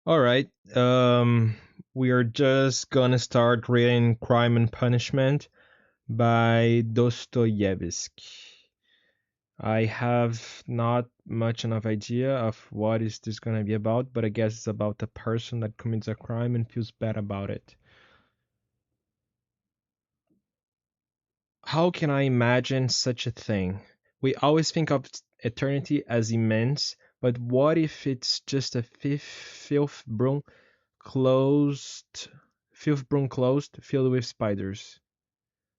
All right. We are just gonna start reading Crime and Punishment by Dostoevsky. I have not much enough idea of what is this gonna be about, but I guess it's about a person that commits a crime and feels bad about it. How can I imagine such a thing? We always think of eternity as immense, but what if it's just a closed, fifth broom closed, filled with spiders?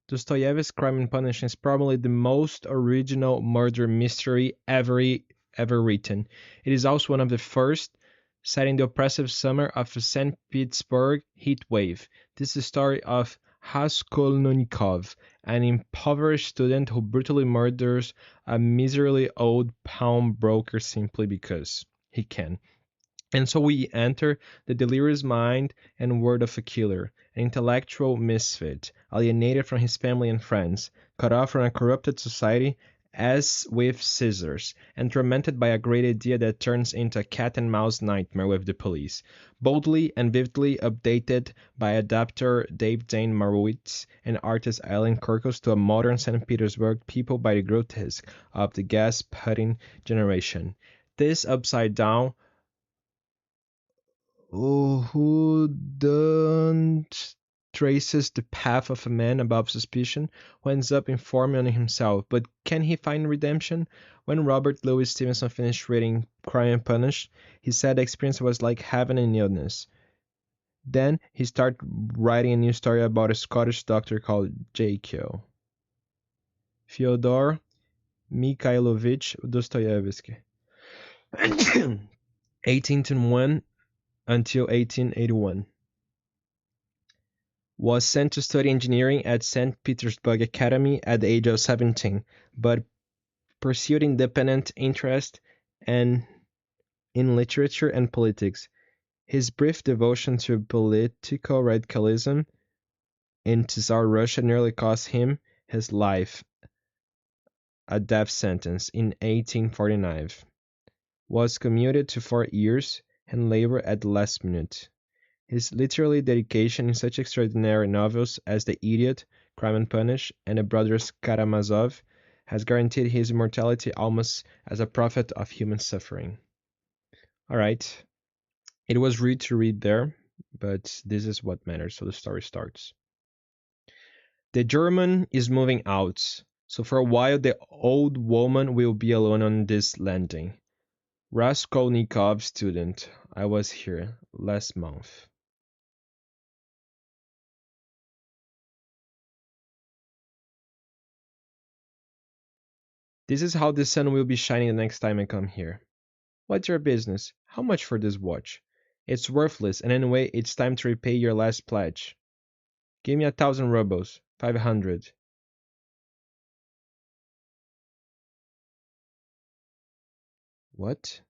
Dostoevsky's Crime and Punishment is probably the most original murder mystery ever written. It is also one of the first set in the oppressive summer of the St. Petersburg heat wave. This is the story of Raskolnikov, an impoverished student who brutally murders a miserly old pawnbroker simply because he can. And so we enter the delirious mind and word of a killer, an intellectual misfit, alienated from his family and friends, cut off from a corrupted society as with scissors, and tormented by a great idea that turns into a cat and mouse nightmare with the police. Boldly and vividly updated by adapter Dave Dane Marowitz and artist Alan Kirkus to a modern St. Petersburg peopled by the grotesque of the gas-putting generation. This upside down who don't traces the path of a man above suspicion who ends up informing on himself. But can he find redemption? When Robert Louis Stevenson finished reading Crime and Punished, he said the experience was like having an illness. Then he started writing a new story about a Scottish doctor called J.Q. Fyodor Mikhailovich Dostoevsky. 1801 until 1881. Was sent to study engineering at St. Petersburg Academy at the age of 17, but pursued independent interest and in literature and politics. His brief devotion to political radicalism in Tsar Russia nearly cost him his life, a death sentence, in 1849. Was commuted to 4 years and labor at the last minute. His literary dedication in such extraordinary novels as The Idiot, Crime and Punish, and The Brothers Karamazov has guaranteed his immortality almost as a prophet of human suffering. All right, it was rude to read there, but this is what matters, so the story starts. The German is moving out, so for a while the old woman will be alone on this landing. Raskolnikov student, I was here last month. This is how the sun will be shining the next time I come here. What's your business? How much for this watch? It's worthless, and anyway, it's time to repay your last pledge. Give me 1,000 rubles, 500. What?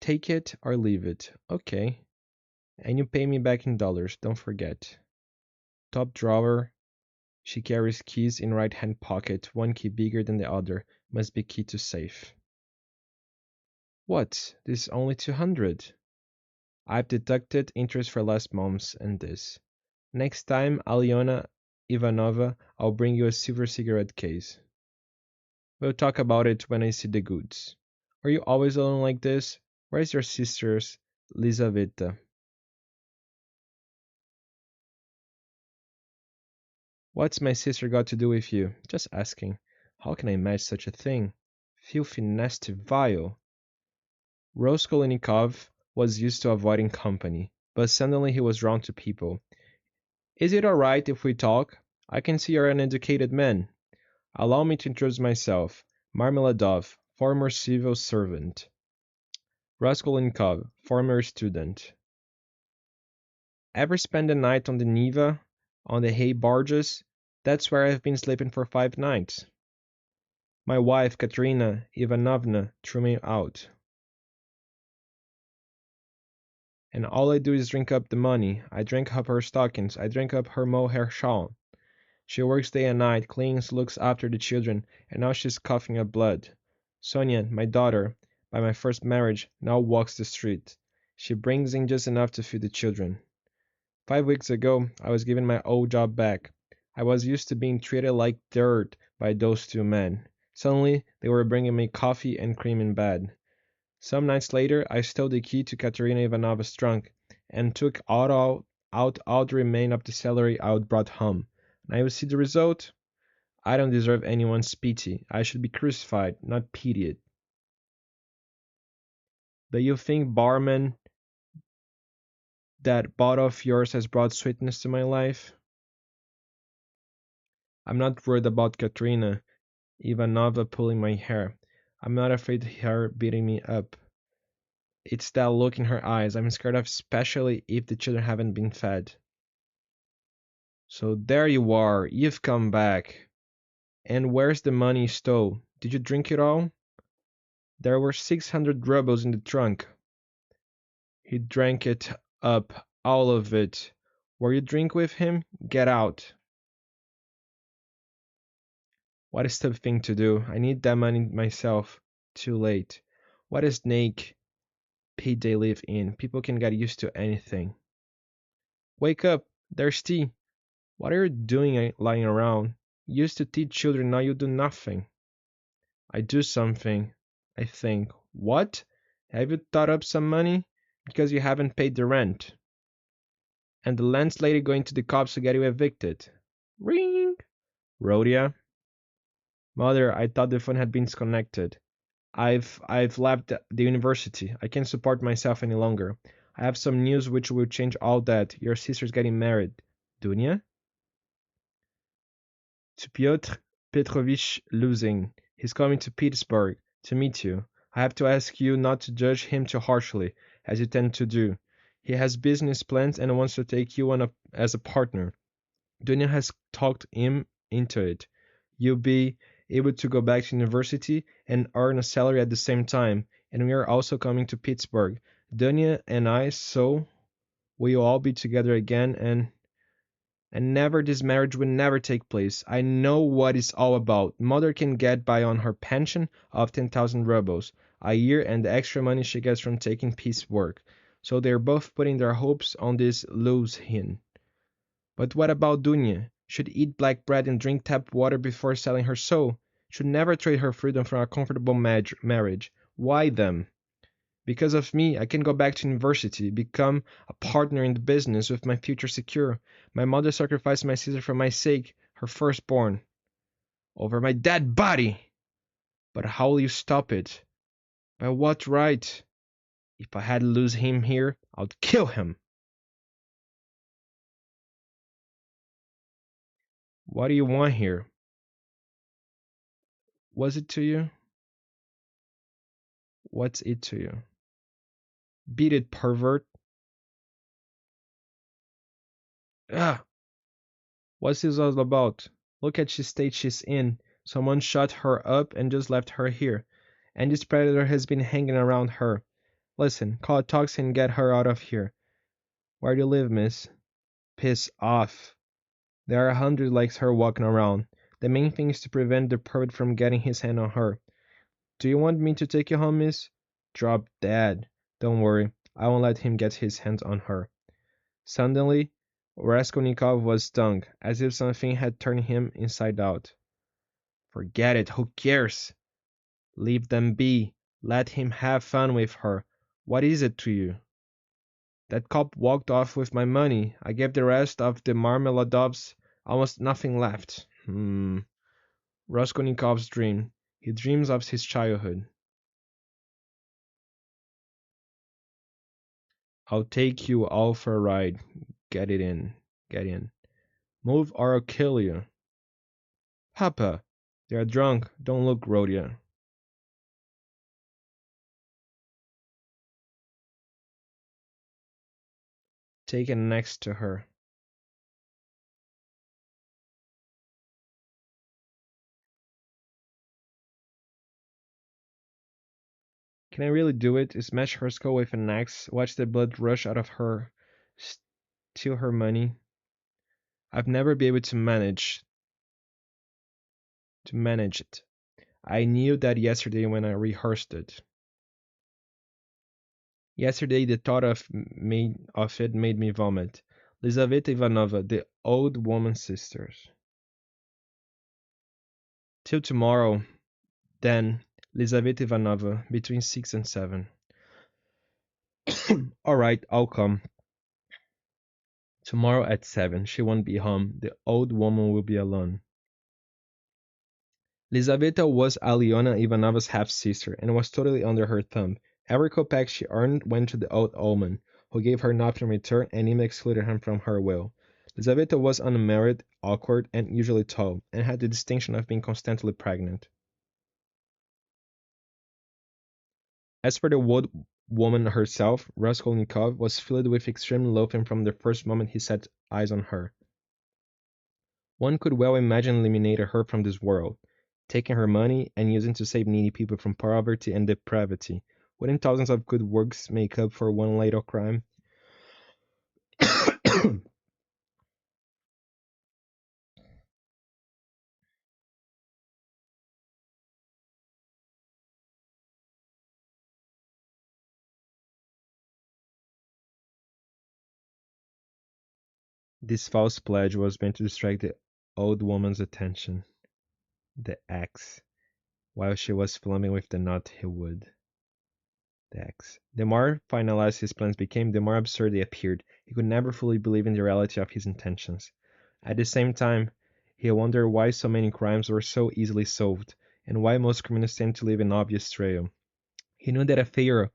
Take it or leave it. Okay. And you pay me back in dollars, don't forget. Top drawer. She carries keys in right hand pocket, one key bigger than the other. Must be key to safe. What? This is only 200. I've deducted interest for last month's and this. Next time, Alyona Ivanova, I'll bring you a silver cigarette case. We'll talk about it when I see the goods. Are you always alone like this? Where's your sisters, Lizaveta? What's my sister got to do with you? Just asking. How can I imagine such a thing? Filthy, nasty, vile. Raskolnikov was used to avoiding company, but suddenly he was drawn to people. Is it all right if we talk? I can see you're an educated man. Allow me to introduce myself. Marmeladov, former civil servant. Raskolnikov, former student. Ever spend the night on the Neva, on the hay barges? That's where I've been sleeping for 5 nights. My wife, Katerina Ivanovna, threw me out. And all I do is drink up the money. I drink up her stockings. I drink up her mohair shawl. She works day and night, cleans, looks after the children, and now she's coughing up blood. Sonia, my daughter, by my first marriage, now walks the street. She brings in just enough to feed the children. 5 weeks ago, I was given my old job back. I was used to being treated like dirt by those two men. Suddenly, they were bringing me coffee and cream in bed. Some nights later, I stole the key to Katerina Ivanovna's trunk and took out all the remain of the salary I had brought home. Now you see the result? I don't deserve anyone's pity. I should be crucified, not pitied. Do you think, barman, that bottle of yours has brought sweetness to my life? I'm not worried about Katerina Ivanovna pulling my hair. I'm not afraid of her beating me up. It's that look in her eyes I'm scared of, especially if the children haven't been fed. So there you are, you've come back. And where's the money you stole? Did you drink it all? There were 600 rubles in the trunk. He drank it up, all of it. Were you drink with him? Get out. What a stupid thing to do. I need that money myself. Too late. What a snake pit they live in. People can get used to anything. Wake up. There's tea. What are you doing lying around? You used to teach children, now you do nothing. I do something, I think. What? Have you thought up some money? Because you haven't paid the rent. And the landlady going to the cops to get you evicted. Ring! Rhodia? Mother, I thought the phone had been disconnected. I've left the university. I can't support myself any longer. I have some news which will change all that. Your sister's getting married. Dunya? To Pyotr Petrovich Luzin. He's coming to Petersburg to meet you. I have to ask you not to judge him too harshly, as you tend to do. He has business plans and wants to take you on as a partner. Dunya has talked him into it. You'll be able to go back to university and earn a salary at the same time, and we are also coming to Pittsburgh. Dunya and I, so we'll all be together again, and never, this marriage will never take place. I know what it's all about. Mother can get by on her pension of 10,000 rubles a year and the extra money she gets from taking piece work. So they're both putting their hopes on this Luzhin. But what about Dunya? Should eat black bread and drink tap water before selling her soul. Should never trade her freedom for a comfortable marriage. Why them? Because of me, I can go back to university, become a partner in the business with my future secure. My mother sacrificed my sister for my sake, her firstborn, over my dead body. But how will you stop it? By what right? If I had to lose him here, I'd kill him. What do you want here? Was it to you? What's it to you? Beat it, pervert. Ah, what's this all about? Look at the state she's in. Someone shot her up and just left her here. And this predator has been hanging around her. Listen, call a taxi and get her out of here. Where do you live, miss? Piss off. There are 100 like her walking around. The main thing is to prevent the pervert from getting his hand on her. Do you want me to take you home, miss? Drop dead. Don't worry, I won't let him get his hands on her. Suddenly, Raskolnikov was stung, as if something had turned him inside out. Forget it, who cares? Leave them be. Let him have fun with her. What is it to you? That cop walked off with my money. I gave the rest of the Marmeladovs almost nothing left. Raskolnikov's dream. He dreams of his childhood. I'll take you all for a ride. Get it in. Get in. Move or I'll kill you. Papa, they're drunk. Don't look, Rhodia. Take it next to her. Can I really do it? Smash her skull with an axe, watch the blood rush out of her, steal her money? I've never been able to manage it. I knew that yesterday when I rehearsed it. Yesterday the thought of it made me vomit. Lizaveta Ivanova, the old woman's sisters. Till tomorrow, then, Lizaveta Ivanova, between 6 and 7. All right, I'll come. Tomorrow at 7. She won't be home. The old woman will be alone. Lizaveta was Aliona Ivanova's half-sister and was totally under her thumb. Every kopeck she earned went to the old woman, who gave her nothing in return and even excluded him from her will. Lizaveta was unmarried, awkward, and usually tall, and had the distinction of being constantly pregnant. As for the old woman herself, Raskolnikov was filled with extreme loathing from the first moment he set eyes on her. One could well imagine eliminating her from this world, taking her money and using to save needy people from poverty and depravity. Wouldn't thousands of good works make up for one little crime? This false pledge was meant to distract the old woman's attention. The axe. While she was fumbling with the knot he would. The axe. The more finalized his plans became, the more absurd they appeared. He could never fully believe in the reality of his intentions. At the same time, he wondered why so many crimes were so easily solved, and why most criminals tend to leave an obvious trail. He knew that a failure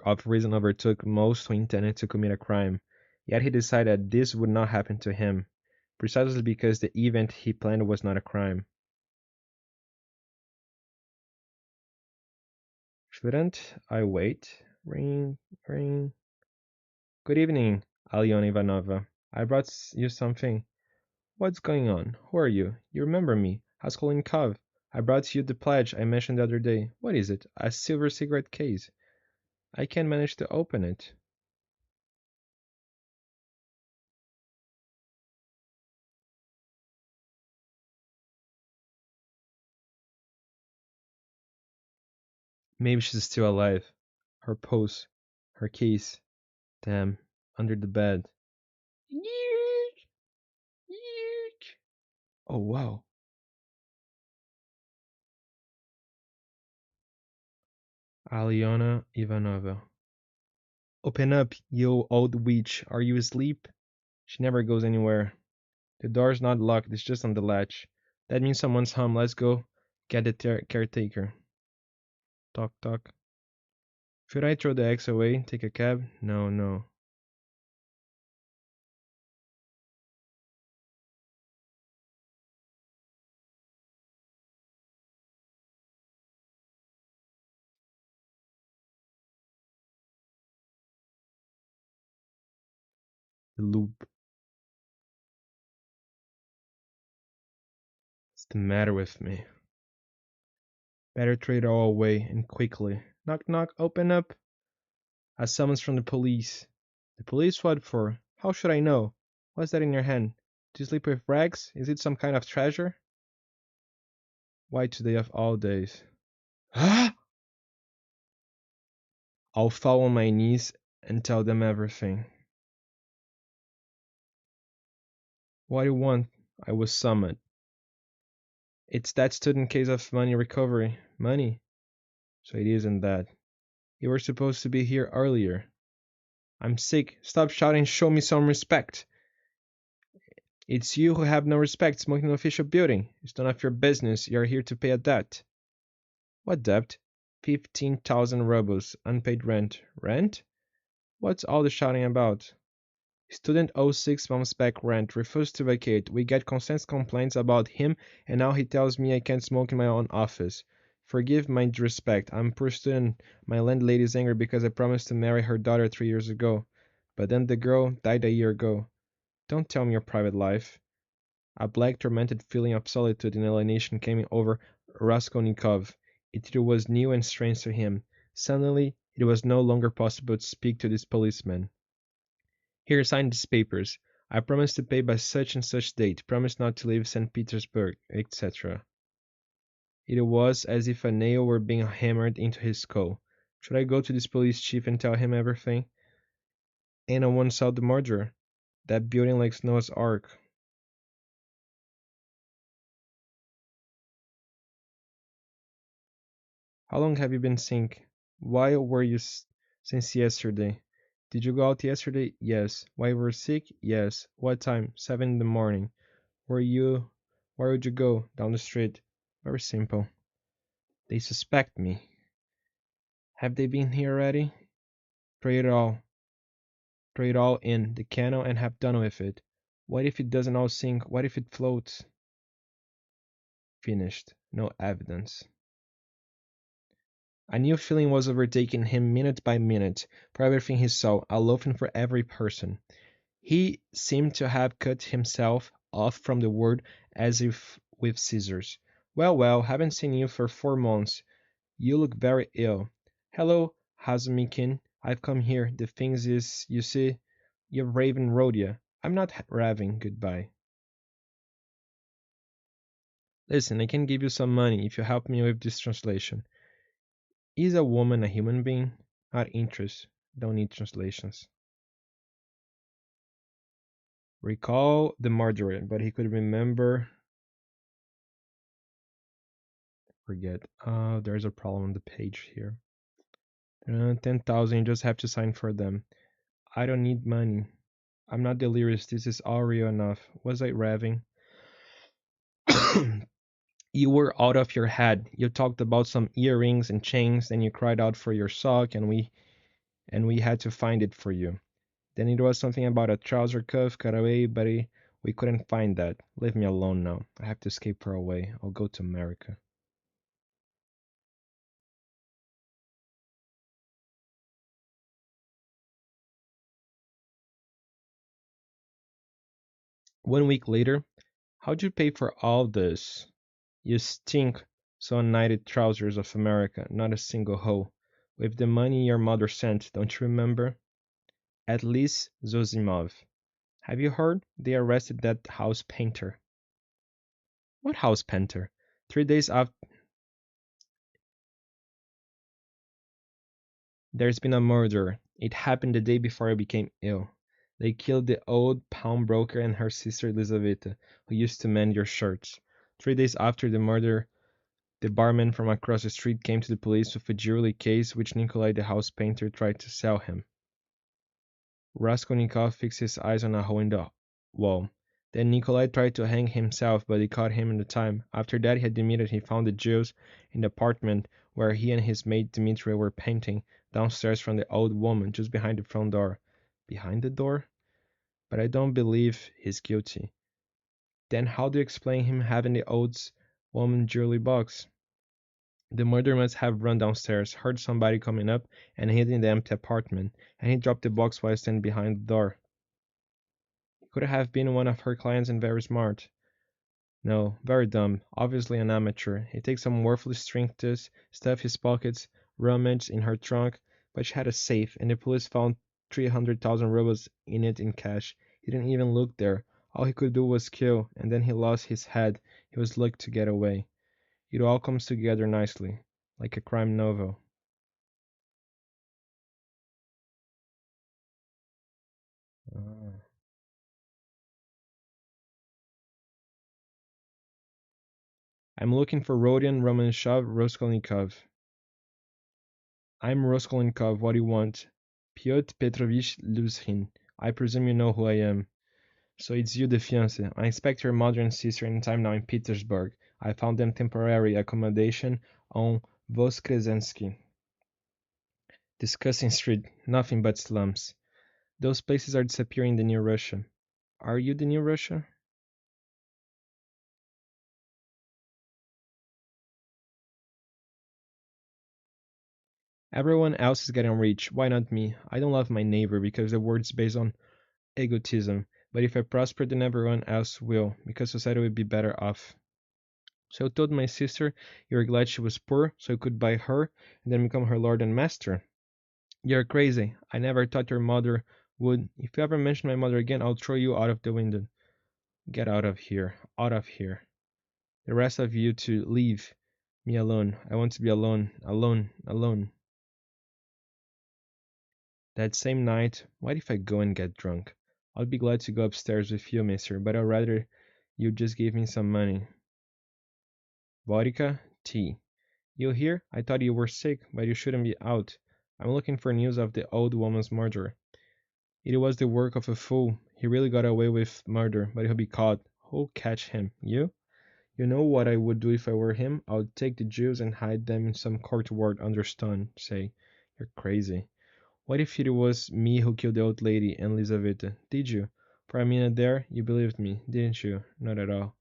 of reason overtook most who intended to commit a crime, yet he decided that this would not happen to him, precisely because the event he planned was not a crime. Shouldn't I wait? Ring, ring. Good evening, Alyona Ivanova. I brought you something. What's going on? Who are you? You remember me? Raskolnikov. I brought you the pledge I mentioned the other day. What is it? A silver cigarette case. I can't manage to open it. Maybe she's still alive. Her pulse. Her keys. Damn. Under the bed. Yeek! Yeek! Oh, wow. Alyona Ivanova. Open up, you old witch. Are you asleep? She never goes anywhere. The door's not locked, it's just on the latch. That means someone's home. Let's go get the caretaker. Talk, talk. Should I throw the eggs away? Take a cab? No, no. The loop. What's the matter with me? Better throw it all away, and quickly. Knock, knock, open up. A summons from the police. The police? What for? How should I know? What's that in your hand? Do you sleep with rags? Is it some kind of treasure? Why today of all days? Ah! I'll fall on my knees and tell them everything. What do you want? I was summoned. It's that student case of money recovery. Money? So it isn't that. You were supposed to be here earlier. I'm sick. Stop shouting. Show me some respect. It's you who have no respect smoking in an official building. It's none of your business. You're here to pay a debt. What debt? 15,000 rubles. Unpaid rent. Rent? What's all the shouting about? Student owes 6 months back rent. Refused to vacate. We get constant complaints about him, and now he tells me I can't smoke in my own office. Forgive my disrespect. I'm a poor student. My landlady's angry because I promised to marry her daughter 3 years ago. But then the girl died a year ago. Don't tell me your private life. A black, tormented feeling of solitude and alienation came over Raskolnikov. It was new and strange to him. Suddenly, it was no longer possible to speak to this policeman. Here, sign these papers. I promise to pay by such and such date. Promise not to leave St. Petersburg, etc. It was as if a nail were being hammered into his skull. Should I go to this police chief and tell him everything? And I once saw the murderer. That building like Noah's Ark. How long have you been sick? Why were you since yesterday? Did you go out yesterday? Yes. Why were you sick? Yes. What time? 7 in the morning. Were you? Where would you go? Down the street. Very simple. They suspect me. Have they been here already? Throw it all. Throw it all in the canal and have done with it. What if it doesn't all sink? What if it floats? Finished. No evidence. A new feeling was overtaking him minute by minute, for everything he saw, a loathing for every person. He seemed to have cut himself off from the world as if with scissors. Well, well, haven't seen you for 4 months. You look very ill. Hello, Hazumikin. I've come here. The thing is, you see, you're raving Rhodia. I'm not raving. Goodbye. Listen, I can give you some money if you help me with this translation. Is a woman a human being? Not interest. Don't need translations. Recall the murderer, but he could remember. Forget. There's a problem on the page here. 10,000, you just have to sign for them. I don't need money. I'm not delirious. This is all real enough. Was I raving? You were out of your head. You talked about some earrings and chains, then you cried out for your sock, and we had to find it for you. Then it was something about a trouser cuff cut away, but we couldn't find that. Leave me alone now. I have to escape far away. I'll go to America. One week later, how'd you pay for all this? You stink, so knighted trousers of America, not a single hole. With the money your mother sent, don't you remember? At least Zosimov. Have you heard? They arrested that house painter. What house painter? 3 days after. There's been a murder. It happened the day before I became ill. They killed the old pawnbroker and her sister Elizaveta, who used to mend your shirts. 3 days after the murder, the barman from across the street came to the police with a jewelry case which Nikolai the house painter tried to sell him. Raskolnikov fixed his eyes on a hole in the wall. Then Nikolai tried to hang himself, but they caught him in the time. After that, he admitted he found the jewels in the apartment where he and his mate Dmitri were painting, downstairs from the old woman, just behind the front door. Behind the door? But I don't believe he's guilty. Then how do you explain him having the old woman jewelry box? The murderer must have run downstairs, heard somebody coming up, and hid in the empty apartment, and he dropped the box while standing behind the door. He could have been one of her clients and very smart. No, very dumb, obviously an amateur. He takes some worthless trinkets, stuff his pockets, rummaged in her trunk, but she had a safe, and the police found 300,000 rubles in it in cash. He didn't even look there. All he could do was kill, and then he lost his head. He was lucky to get away. It all comes together nicely, like a crime novel. Ah. I'm looking for Rodion Romanshov Raskolnikov. I'm Raskolnikov. What do you want? Pyotr Petrovich Luzhin. I presume you know who I am. So it's you, the fiancé. I expect your mother and sister any time now in Petersburg. I found them temporary accommodation on Voskresensky. Disgusting street. Nothing but slums. Those places are disappearing in the new Russia. Are you the new Russia? Everyone else is getting rich. Why not me? I don't love my neighbor because the world is based on egotism. But if I prosper, then everyone else will, because society will be better off. So I told my sister you were glad she was poor, so you could buy her and then become her lord and master. You're crazy. I never thought your mother would. If you ever mention my mother again, I'll throw you out of the window. Get out of here. Out of here. The rest of you to leave me alone. I want to be alone. Alone. Alone. That same night, what if I go and get drunk? I'd be glad to go upstairs with you, mister, but I'd rather you just give me some money. Vodka? Tea. You here? I thought you were sick, but you shouldn't be out. I'm looking for news of the old woman's murder. It was the work of a fool. He really got away with murder, but he'll be caught. Who'll catch him? You? You know what I would do if I were him? I would take the Jews and hide them in some courtyard under stone. Say, you're crazy. What if it was me who killed the old lady and Lizaveta? Did you? For a minute there, you believed me, didn't you? Not at all.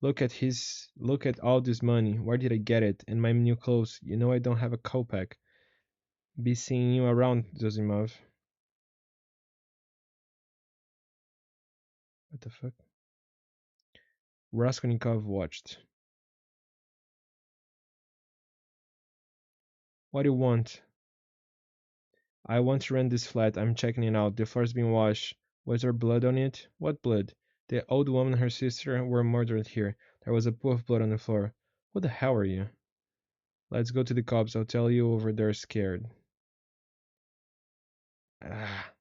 Look at all this money. Where did I get it? And my new clothes. You know I don't have a kopeck. Be seeing you around, Zosimov. What the fuck? Raskolnikov watched. What do you want? I want to rent this flat. I'm checking it out. The floor's been washed. Was there blood on it? What blood? The old woman and her sister were murdered here. There was a pool of blood on the floor. What the hell are you? Let's go to the cops. I'll tell you over there scared. Ah,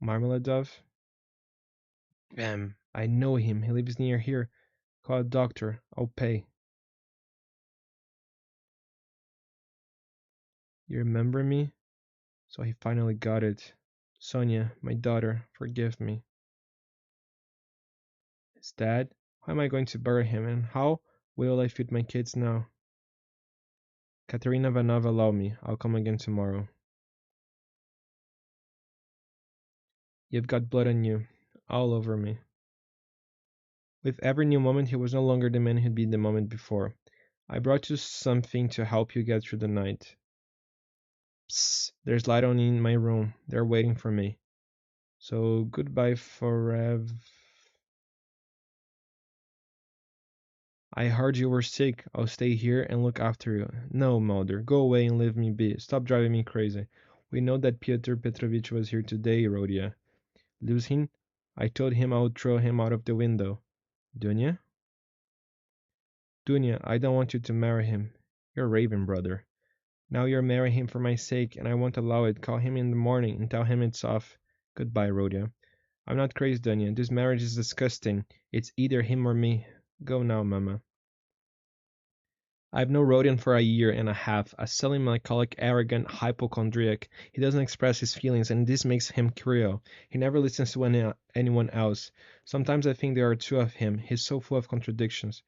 Marmeladov? Bam. I know him. He lives near here. Call a doctor. I'll pay. You remember me? So he finally got it. Sonia, my daughter, forgive me. His dad? How am I going to bury him, and how will I feed my kids now? Katerina Ivanovna, allow me. I'll come again tomorrow. You've got blood on you, all over me. With every new moment, he was no longer the man he'd been the moment before. I brought you something to help you get through the night. Psst, there's light on in my room. They're waiting for me. So goodbye forever. I heard you were sick. I'll stay here and look after you. No, Mulder, go away and leave me be. Stop driving me crazy. We know that Pyotr Petrovich was here today, Rhodia. Lose him? I told him I would throw him out of the window. Dunya? Dunya, I don't want you to marry him. You're raving, brother. Now you're marrying him for my sake, and I won't allow it. Call him in the morning and tell him it's off. Goodbye, Rhodia. I'm not crazy, Dunya. This marriage is disgusting. It's either him or me. Go now, Mama. I've known Rodion for a year and a half, a silly, melancholic, arrogant hypochondriac. He doesn't express his feelings, and this makes him cruel. He never listens to anyone else. Sometimes I think there are two of him. He's so full of contradictions.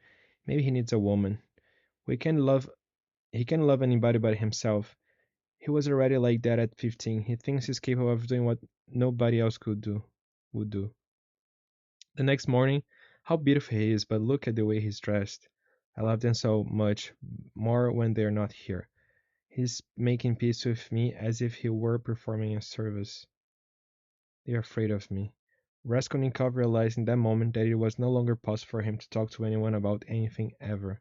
Maybe he needs a woman. We can love he can love anybody but himself. He was already like that at 15. He thinks he's capable of doing what nobody else would do. The next morning, how beautiful he is, but look at the way he's dressed. I love them so much more when they're not here. He's making peace with me as if he were performing a service. They're afraid of me. Raskolnikov realized in that moment that it was no longer possible for him to talk to anyone about anything ever.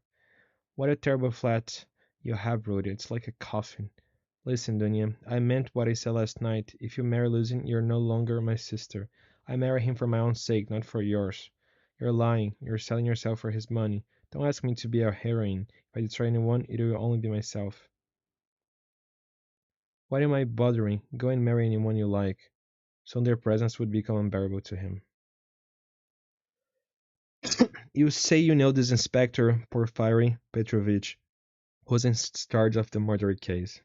What a terrible flat you have, Rhoda. It's like a coffin. Listen, Dunya, I meant what I said last night. If you marry Luzin, you're no longer my sister. I marry him for my own sake, not for yours. You're lying. You're selling yourself for his money. Don't ask me to be a heroine. If I destroy anyone, it will only be myself. Why am I bothering? Go and marry anyone you like. Soon their presence would become unbearable to him. You say you know this Inspector Porfiry Petrovich, who's in charge of the murder case.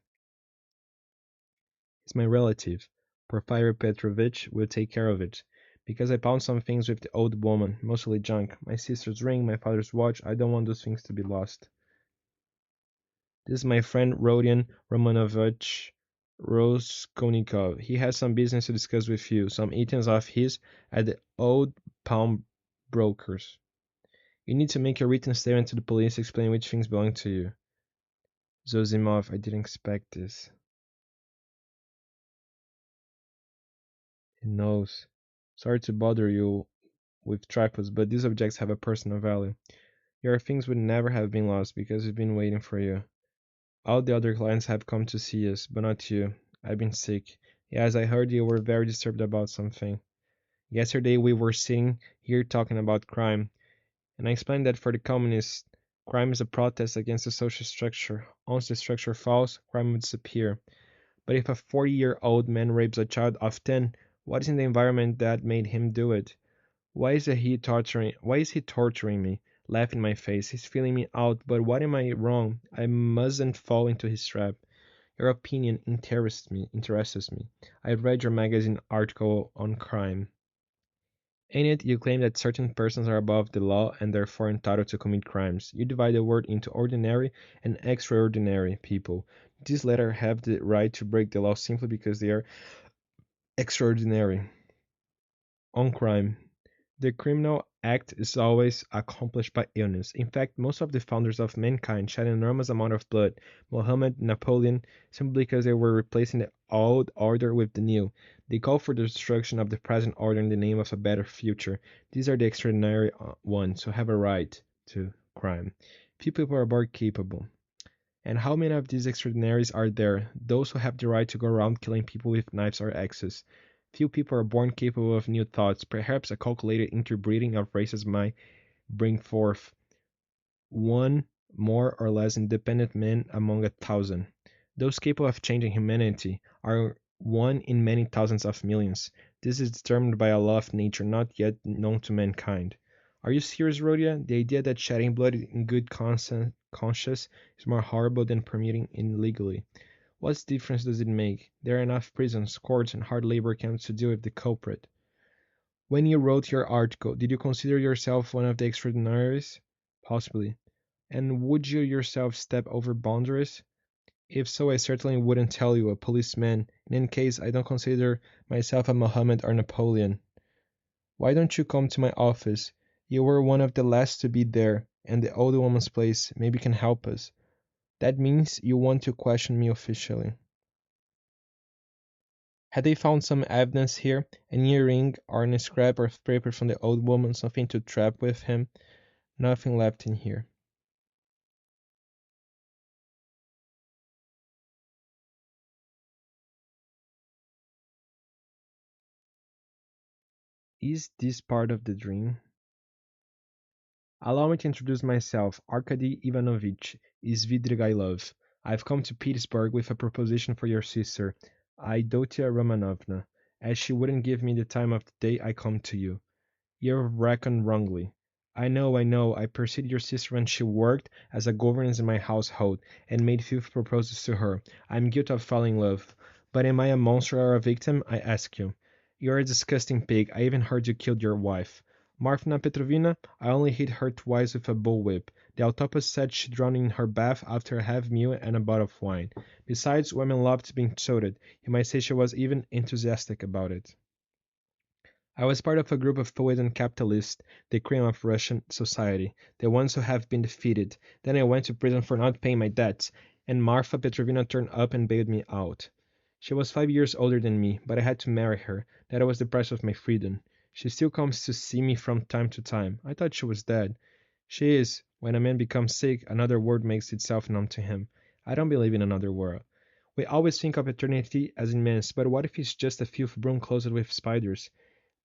He's my relative. Porfiry Petrovich will take care of it. Because I found some things with the old woman, mostly junk. My sister's ring, my father's watch. I don't want those things to be lost. This is my friend Rodion Romanovich Raskolnikov. He has some business to discuss with you, some items of his at the old pawnbroker's. You need to make a written statement to the police explaining which things belong to you. Zosimov, I didn't expect this. He knows. Sorry to bother you with trifles, but these objects have a personal value. Your things would never have been lost because we've been waiting for you. All the other clients have come to see us, but not you. I've been sick. Yes, I heard you were very disturbed about something. Yesterday we were sitting here talking about crime, and I explained that for the communists, crime is a protest against the social structure. Once the structure falls, crime would disappear. But if a 40-year-old man rapes a child of 10, what is in the environment that made him do it? Why is he torturing me? Laughing in my face. He's feeling me out, but what am I wrong? I mustn't fall into his trap. Your opinion interests me. I've read your magazine article on crime. In it, you claim that certain persons are above the law and therefore entitled to commit crimes. You divide the world into ordinary and extraordinary people. These latter have the right to break the law simply because they are extraordinary. On crime. The criminal act is always accomplished by illness. In fact, most of the founders of mankind shed an enormous amount of blood. Mohammed, Napoleon, simply because they were replacing the old order with the new. They call for the destruction of the present order in the name of a better future. These are the extraordinary ones who have a right to crime. Few people are born capable. And how many of these extraordinaries are there? Those who have the right to go around killing people with knives or axes. Few people are born capable of new thoughts. Perhaps a calculated interbreeding of races might bring forth one more or less independent man among 1,000. Those capable of changing humanity are one in many thousands of millions. This is determined by a law of nature not yet known to mankind. Are you serious, Rhodia? The idea that shedding blood in good conscience is more horrible than permitting it illegally. What difference does it make? There are enough prisons, courts, and hard labor camps to deal with the culprit. When you wrote your article, did you consider yourself one of the extraordinaries? Possibly. And would you yourself step over boundaries? If so, I certainly wouldn't tell you, a policeman. In any case, I don't consider myself a Mohammed or Napoleon. Why don't you come to my office? You were one of the last to be there, and the old woman's place maybe can help us. That means you want to question me officially. Had they found some evidence here, an earring or a scrap of paper from the old woman, something to trap with him? Nothing left in here. Is this part of the dream? Allow me to introduce myself, Arkady Ivanovich Svidrigailov. I've come to Petersburg with a proposition for your sister, Idotia Romanovna. As she wouldn't give me the time of the day, I come to you. You've reckoned wrongly. I know. I pursued your sister when she worked as a governess in my household, and made few proposals to her. I'm guilty of falling in love. But am I a monster or a victim? I ask you. You're a disgusting pig. I even heard you killed your wife. Marfna Petrovna, I only hit her twice with a bullwhip. The autopsy said she drowned in her bath after a half meal and a bottle of wine. Besides, women loved being toted. You might say she was even enthusiastic about it. I was part of a group of poets and capitalists, the cream of Russian society, the ones who have been defeated. Then I went to prison for not paying my debts, and Marfa Petrovna turned up and bailed me out. She was 5 years older than me, but I had to marry her. That was the price of my freedom. She still comes to see me from time to time. I thought she was dead. She is. When a man becomes sick, another world makes itself known to him. I don't believe in another world. We always think of eternity as immense, but what if it's just a filth broom closed with spiders?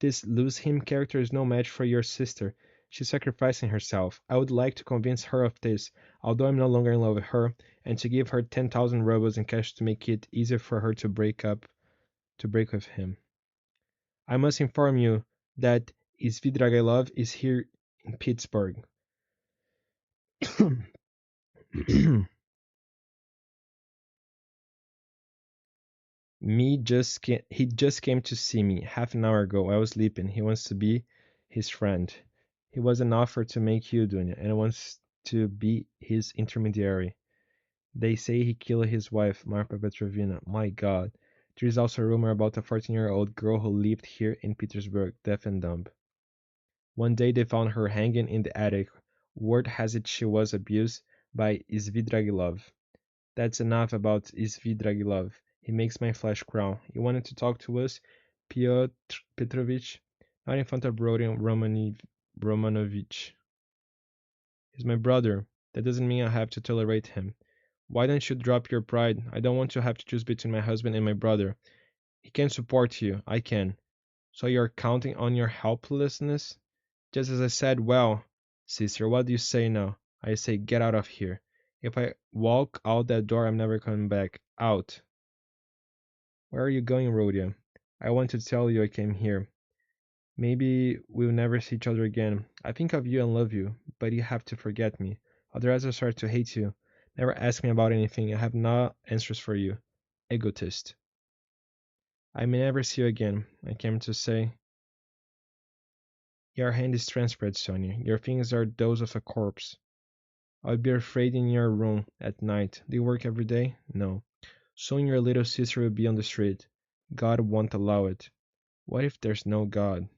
This lose him character is no match for your sister. She's sacrificing herself. I would like to convince her of this, although I'm no longer in love with her, and to give her 10,000 rubles in cash to make it easier for her to break with him. I must inform you that Svidragilov is here in Pittsburgh. He just came to see me half an hour ago. I was sleeping. He wants to be his friend. He was an offer to make you, Dunya, and wants to be his intermediary. They say he killed his wife, Marfa Petrovna. My God. There is also a rumor about a 14-year-old girl who lived here in Petersburg, deaf and dumb. One day they found her hanging in the attic. Word has it she was abused by Svidragilov. That's enough about Svidragilov. He makes my flesh crawl. You wanted to talk to us, Pyotr Petrovich? Not in front of Rodion Romanovich. He's my brother. That doesn't mean I have to tolerate him. Why don't you drop your pride? I don't want to have to choose between my husband and my brother. He can support you. I can. So you're counting on your helplessness? Just as I said, well, sister, what do you say now? I say, get out of here. If I walk out that door, I'm never coming back. Out. Where are you going, Rhodia? I want to tell you I came here. Maybe we'll never see each other again. I think of you and love you, but you have to forget me. Otherwise I start to hate you. Never ask me about anything. I have no answers for you. Egotist. I may never see you again. I came to say, your hand is transparent, Sonia. Your fingers are those of a corpse. I'll be afraid in your room at night. Do you work every day? No. Soon your little sister will be on the street. God won't allow it. What if there's no God?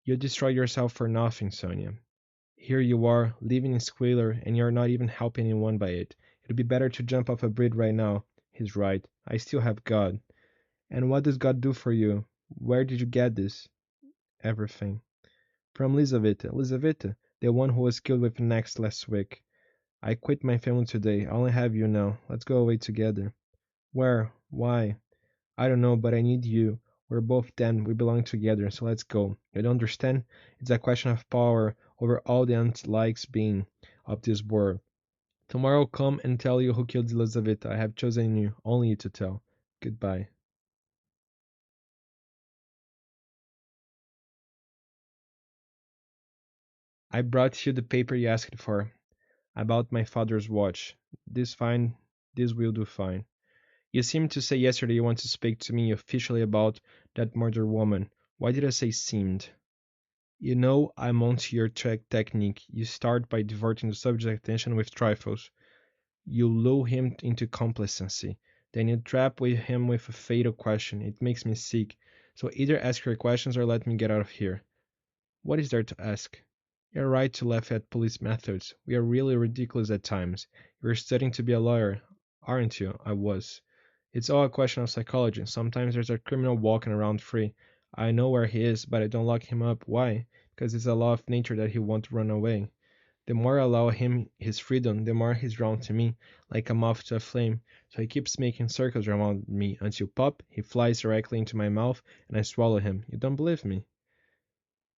You destroy yourself for nothing, Sonia. Here you are, living in squalor, and you're not even helping anyone by it. It'd be better to jump off a bridge right now. He's right. I still have God. And what does God do for you? Where did you get this? Everything. From Lizaveta. Lizaveta, the one who was killed with an axe last week. I quit my family today. I only have you now. Let's go away together. Where? Why? I don't know, but I need you. We're both damned. We belong together, so let's go. You don't understand? It's a question of power over all the anti-likes being of this world. Tomorrow I'll come and tell you who killed Elizaveta. I have chosen you, only you to tell. Goodbye. I brought you the paper you asked for, about my father's watch. This fine, this will do fine. You seemed to say yesterday you want to speak to me officially about that murdered woman. Why did I say seemed? You know I'm onto your technique. You start by diverting the subject's attention with trifles. You lure him into complacency. Then you trap with him with a fatal question. It makes me sick. So either ask your questions or let me get out of here. What is there to ask? You're right to laugh at police methods. We are really ridiculous at times. You're studying to be a lawyer, aren't you? I was. It's all a question of psychology. Sometimes there's a criminal walking around free. I know where he is, but I don't lock him up. Why? Because it's a law of nature that he won't run away. The more I allow him his freedom, the more he's drawn to me, like a moth to a flame. So he keeps making circles around me until pop, he flies directly into my mouth and I swallow him. You don't believe me?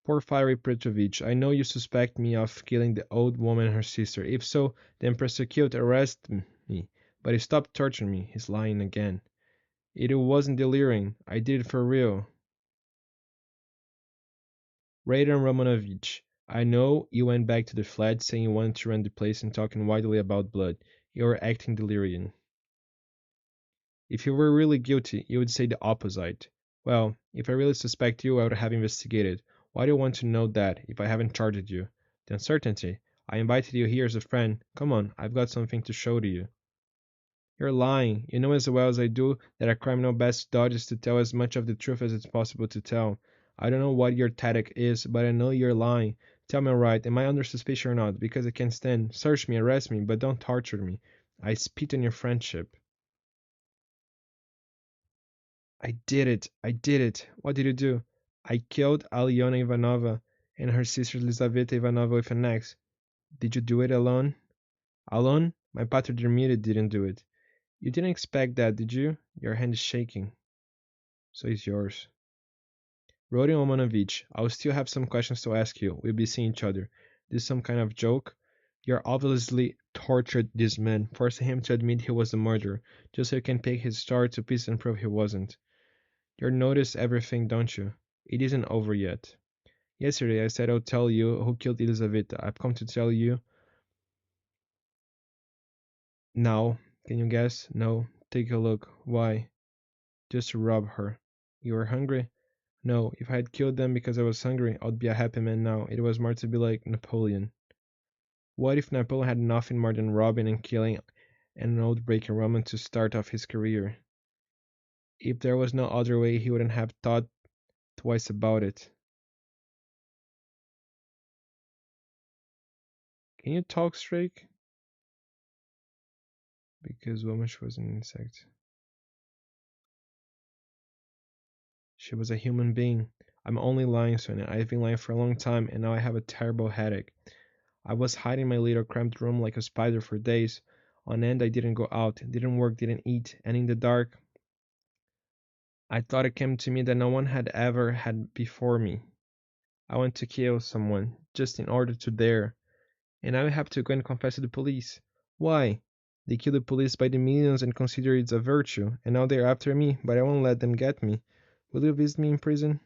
Porfiry Petrovich, I know you suspect me of killing the old woman and her sister. If so, then prosecute, arrest me. But stop torturing me. He's lying again. It wasn't delirium. I did it for real. Radon Romanovich, I know you went back to the flat saying you wanted to run the place and talking widely about blood. You were acting delirium. If you were really guilty, you would say the opposite. Well, if I really suspect you, I would have investigated. Why do you want to know that if I haven't charged you? The uncertainty. I invited you here as a friend. Come on, I've got something to show to you. You're lying. You know as well as I do that a criminal best dodges to tell as much of the truth as it's possible to tell. I don't know what your tactic is, but I know you're lying. Tell me alright, am I under suspicion or not? Because I can't stand. Search me, arrest me, but don't torture me. I spit on your friendship. I did it. I did it. What did you do? I killed Alyona Ivanova and her sister Lizaveta Ivanova with an axe. Did you do it alone? Alone? My paternoster didn't do it. You didn't expect that, did you? Your hand is shaking. So is yours. Rodion Omanovich, I'll still have some questions to ask you. We'll be seeing each other. This some kind of joke? You're obviously tortured this man, forcing him to admit he was the murderer, just so you can pick his story to pieces and prove he wasn't. You notice everything, don't you? It isn't over yet. Yesterday I said I'll tell you who killed Elizaveta. I've come to tell you now. Can you guess? No. Take a look. Why? Just to rob her. You were hungry? No. If I had killed them because I was hungry, I'd be a happy man now. It was more to be like Napoleon. What if Napoleon had nothing more than robbing and killing an old breaking Roman to start off his career? If there was no other way, he wouldn't have thought twice about it. Can you talk straight? Because woman she was an insect. She was a human being. I'm only lying, Sonia. I've been lying for a long time, and now I have a terrible headache. I was hiding in my little cramped room like a spider for days. On end, I didn't go out, didn't work, didn't eat, and in the dark, I thought it came to me that no one had ever had before me. I want to kill someone, just in order to dare. And now I have to go and confess to the police. Why? They kill the police by the millions and consider it a virtue, and now they're after me, but I won't let them get me. Will you visit me in prison?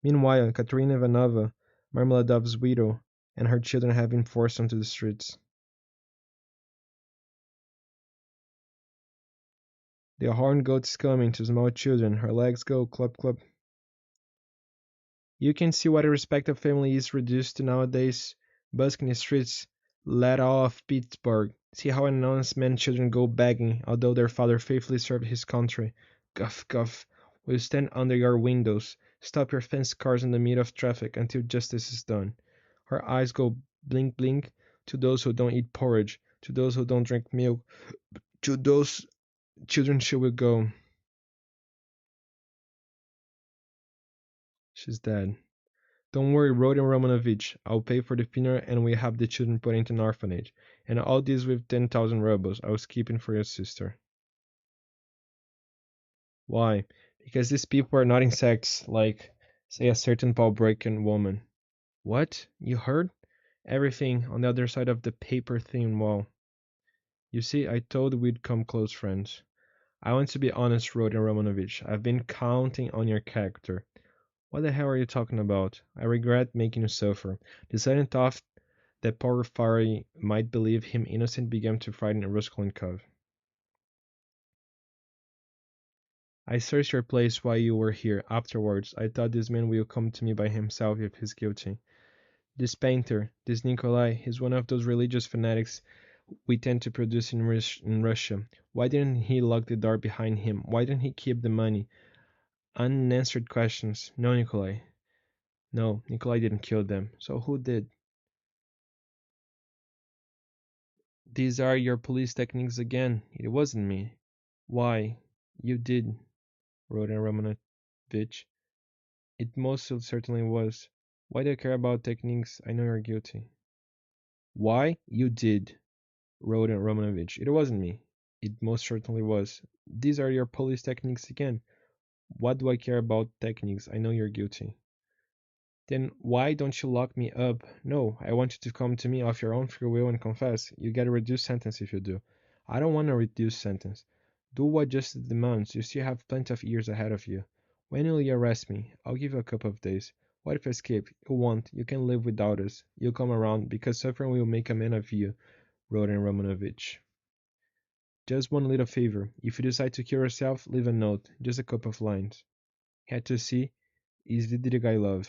Meanwhile, Katerina Ivanovna, Marmeladov's widow, and her children have been forced onto the streets. The horned goat is coming to small children. Her legs go clup clup. You can see what a respectable family is reduced to nowadays. Busking the streets, let off Pittsburgh. See how an honest man children go begging, although their father faithfully served his country. Guff, guff. Will stand under your windows. Stop your fence cars in the middle of traffic until justice is done. Her eyes go blink, blink to those who don't eat porridge, to those who don't drink milk, to those children she will go. She's dead. Don't worry, Rodion Romanovich. I'll pay for the funeral and we have the children put into an orphanage. And all this with 10,000 rubles I was keeping for your sister. Why? Because these people are not insects, like, say, a certain Balbreakin woman. What? You heard? Everything on the other side of the paper thin wall. You see, I told we'd come close friends. I want to be honest, Rodion Romanovich. I've been counting on your character. What the hell are you talking about? I regret making you suffer. The sudden thought that Porphyry might believe him innocent began to frighten Raskolnikov. I searched your place while you were here. Afterwards, I thought this man will come to me by himself if he's guilty. This painter, this Nikolai, he's one of those religious fanatics we tend to produce in Russia. Why didn't he lock the door behind him? Why didn't he keep the money? Unanswered questions. No, Nikolai. No, Nikolai didn't kill them. So who did? These are your police techniques again. It wasn't me. Why? You did, Rodion Romanovich. It most certainly was. Why do you care about techniques? I know you're guilty. Why? You did, Rodion Romanovich. It wasn't me. It most certainly was. These are your police techniques again. What do I care about techniques? I know you're guilty. Then why don't you lock me up? No, I want you to come to me of your own free will and confess. You get a reduced sentence if you do. I don't want a reduced sentence. Do what justice demands. You still have plenty of years ahead of you. When will you arrest me? I'll give you a couple of days. What if I escape? You won't. You can live without us. You'll come around, because suffering will make a man of you, Rodion Romanovich. Just one little favor. If you decide to kill yourself, leave a note. Just a couple of lines. Had to see is Vidrig I love.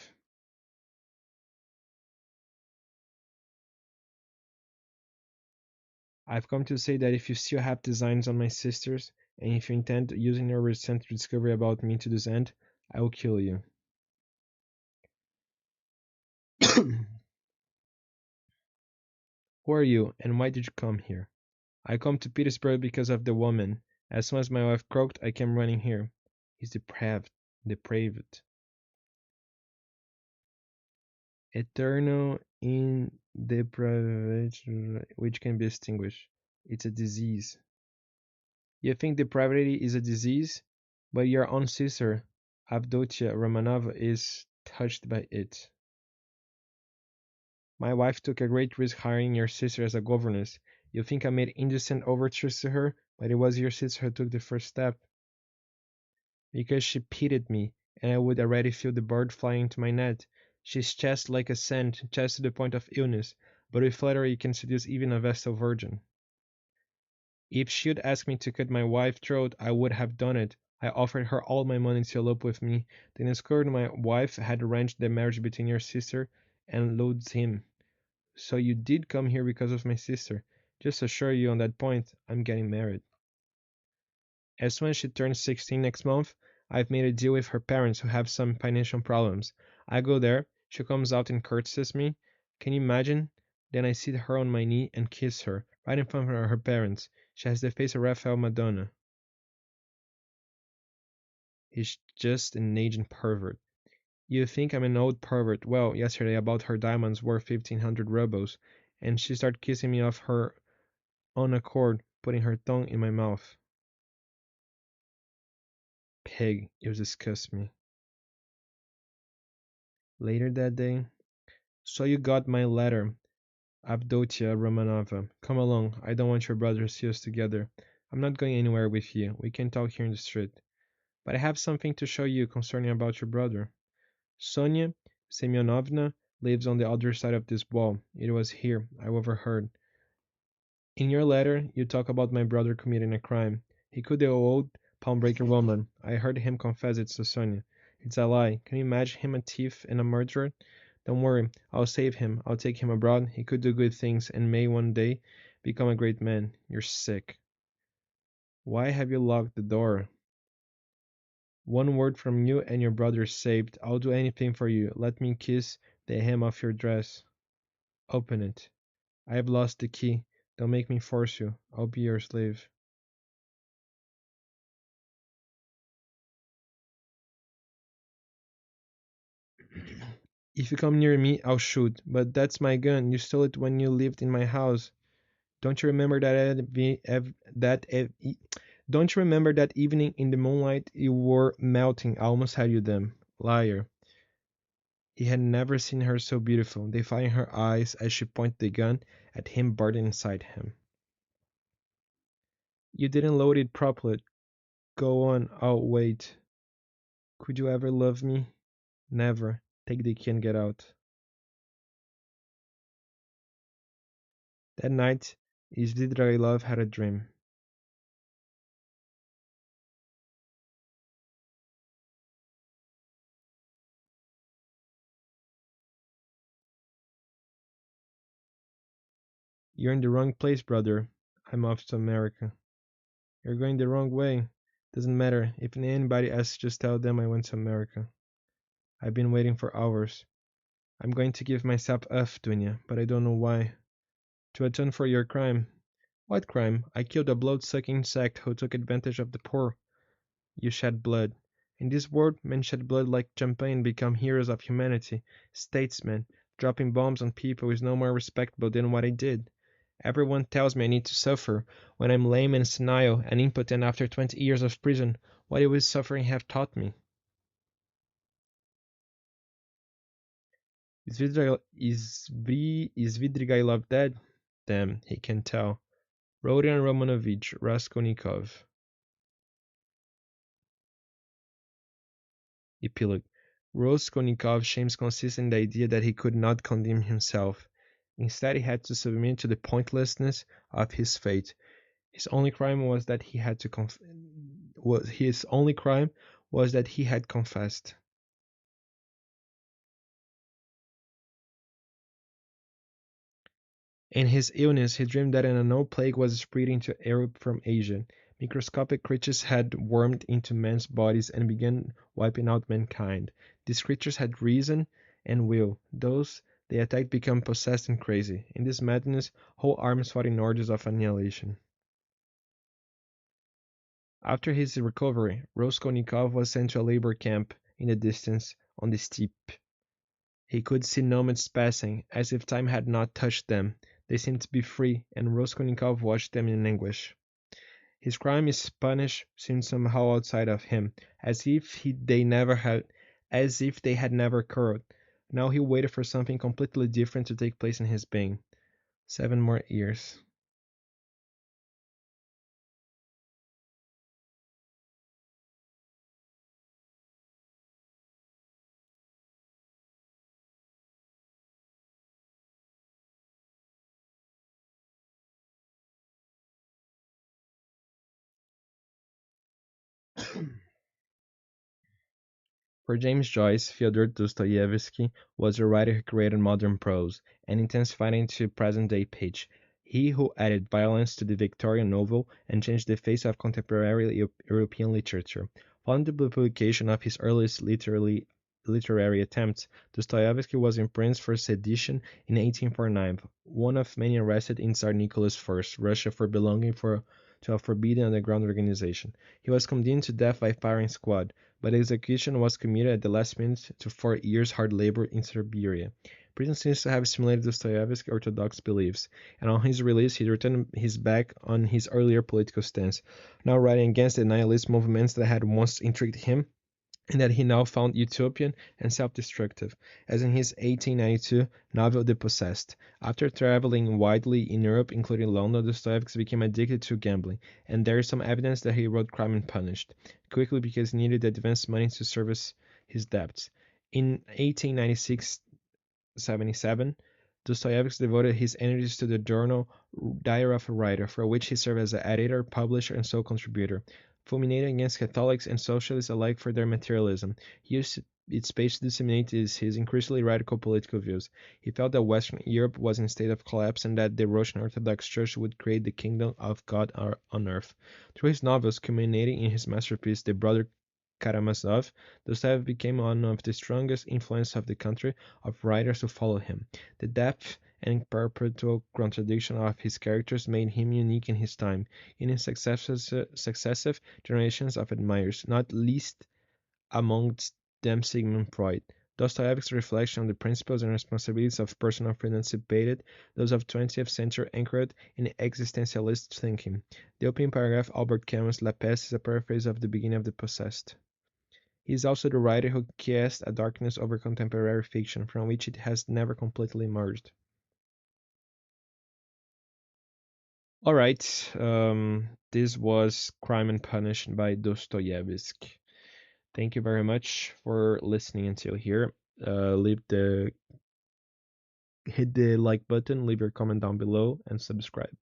I've come to say that if you still have designs on my sisters, and if you intend using your recent discovery about me to this end, I will kill you. Who are you, and why did you come here? I come to Petersburg because of the woman. As soon as my wife croaked, I came running here. He's depraved. Depraved. Eternal in depravity, which can be extinguished. It's a disease. You think depravity is a disease? But your own sister, Avdotia Romanova, is touched by it. My wife took a great risk hiring your sister as a governess. You think I made indecent overtures to her, but it was your sister who took the first step. Because she pitied me, and I would already feel the bird flying into my net. She's chaste like a saint, chaste to the point of illness, but with flattery you can seduce even a vestal virgin. If she'd asked me to cut my wife's throat, I would have done it. I offered her all my money to elope with me. Then discovered my wife had arranged the marriage between your sister and loads him. So you did come here because of my sister. Just to assure you on that point, I'm getting married. As soon as she turns 16 next month, I've made a deal with her parents who have some financial problems. I go there, she comes out and curtsies me. Can you imagine? Then I sit her on my knee and kiss her, right in front of her parents. She has the face of Raphael Madonna. He's just an aging pervert. You think I'm an old pervert? Well, yesterday I bought her diamonds worth 1,500 rubles, and she started kissing me of her own accord, putting her tongue in my mouth. Pig, you disgust me. Later that day, so you got my letter. Avdotia Romanova, come along. I don't want your brother to see us together. I'm not going anywhere with you. We can talk here in the street. But I have something to show you concerning about your brother. Sonia Semyonovna lives on the other side of this wall. It was here. I overheard. In your letter, you talk about my brother committing a crime. He killed the old palm-breaking woman. I heard him confess it to Sonia. It's a lie. Can you imagine him a thief and a murderer? Don't worry. I'll save him. I'll take him abroad. He could do good things and may one day become a great man. You're sick. Why have you locked the door? One word from you and your brother's saved. I'll do anything for you. Let me kiss the hem of your dress. Open it. I have lost the key. Don't make me force you. I'll be your slave. If you come near me, I'll shoot. But that's my gun. You stole it when you lived in my house. Don't you remember don't you remember that evening in the moonlight you were melting? I almost had you then. Liar. He had never seen her so beautiful. The fire in her eyes as she pointed the gun at him burning inside him. You didn't load it properly. Go on, I'll wait. Could you ever love me? Never. Take the key and get out. That night, Svidrigailov had a dream. You're in the wrong place, brother. I'm off to America. You're going the wrong way. Doesn't matter. If anybody asks, just tell them I went to America. I've been waiting for hours. I'm going to give myself up, Dunya, but I don't know why. To atone for your crime. What crime? I killed a blood-sucking insect who took advantage of the poor. You shed blood. In this world, men shed blood like champagne, become heroes of humanity, statesmen. Dropping bombs on people is no more respectable than what I did. Everyone tells me I need to suffer. When I'm lame and senile and impotent after 20 years of prison, what will suffering have taught me? Is Vidrigailov dead? Damn, he can tell. Rodion Romanovich Raskolnikov. Epilogue. Raskolnikov shames consists in the idea that he could not condemn himself. Instead, he had to submit to the pointlessness of his fate. His only crime was that he had to his only crime was that he had confessed. In his illness, he dreamed that an unknown plague was spreading to Europe from Asia. Microscopic creatures had wormed into men's bodies and began wiping out mankind. These creatures had reason and will. Those they attacked became possessed and crazy. In this madness, whole armies fought in orders of annihilation. After his recovery, Raskolnikov was sent to a labor camp in the distance on the steppe. He could see nomads passing, as if time had not touched them. They seemed to be free, and Raskolnikov watched them in anguish. His crime, his punish, seemed somehow outside of him, as if they had never occurred. Now he waited for something completely different to take place in his being. 7 more years. For James Joyce, Fyodor Dostoevsky was a writer who created modern prose, and intensified it into present-day pitch. He who added violence to the Victorian novel and changed the face of contemporary European literature. Following the publication of his earliest literary attempts, Dostoevsky was imprisoned for sedition in 1849, one of many arrested in Tsar Nicholas I, Russia, for belonging to a forbidden underground organization. He was condemned to death by firing squad, but execution was commuted at the last minute to 4 years hard labor in Siberia. Prison seems to have stimulated Dostoevsky's orthodox beliefs, and on his release he turned his back on his earlier political stance, now writing against the nihilist movements that had once intrigued him. and that he now found utopian and self-destructive, as in his 1892 novel *The Possessed*. After traveling widely in Europe, including London, Dostoevsky became addicted to gambling, and there is some evidence that he wrote *Crime and Punished* quickly because he needed advance money to service his debts. In 1896-77, Dostoevsky devoted his energies to the journal Diary of a Writer, for which he served as an editor, publisher, and sole contributor, fulminating against Catholics and socialists alike for their materialism. He used its page to disseminate his increasingly radical political views. He felt that Western Europe was in a state of collapse and that the Russian Orthodox Church would create the kingdom of God on earth. Through his novels, culminating in his masterpiece, The Brother Karamazov, Dostoevsky became one of the strongest influences of the country of writers who followed him. The depth and perpetual contradiction of his characters made him unique in his time, in his successive generations of admirers, not least amongst them Sigmund Freud. Dostoevsky's reflection on the principles and responsibilities of personal freedom anticipated those of 20th century anchored in existentialist thinking. The opening paragraph, Albert Camus' La Peste, is a paraphrase of the beginning of The Possessed. He is also the writer who cast a darkness over contemporary fiction, from which it has never completely emerged. All right, this was Crime and Punishment by Dostoevsky. Thank you very much for listening until here. Leave the hit the like button, leave your comment down below, and subscribe.